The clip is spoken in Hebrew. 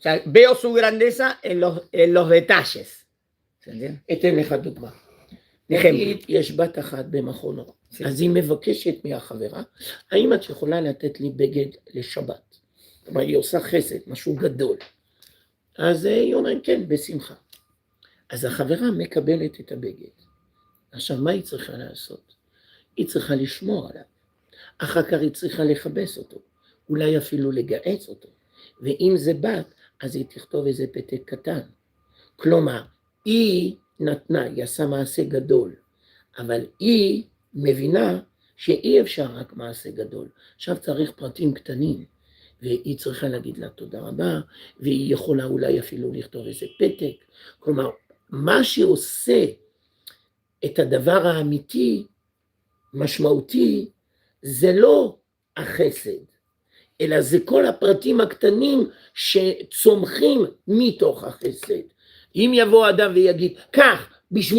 O sea, veo su grandeza en los detalles. אתן לך דוגמה. נגיד, יש בת אחת במכונו, אז היא מבקשת מהחברה, האם את יכולה לתת לי בגד לשבת? כלומר, היא עושה חסד, משהו גדול. אז היא אומרת, כן, בשמחה. אז החברה מקבלת את הבגד. עכשיו, מה היא צריכה לעשות? היא צריכה לשמור עליו. אחר כך היא צריכה לכבס אותו, אולי אפילו לגעץ אותו. ואם זה בת, אז היא תכתוב איזה פתק קטן. כלומר, היא נתנה, היא עשה מעשה גדול, אבל היא מבינה שאי אפשר רק מעשה גדול. עכשיו צריך פרטים קטנים, והיא צריכה להגיד לה תודה רבה, והיא יכולה אולי אפילו לכתוב איזה פתק. כלומר, מה שעושה את הדבר האמיתי, משמעותי, זה לא החסד, אלא זה כל הפרטים הקטנים שצומחים מתוך החסד. אם יבוא אדם ויגיד, כך, בשביל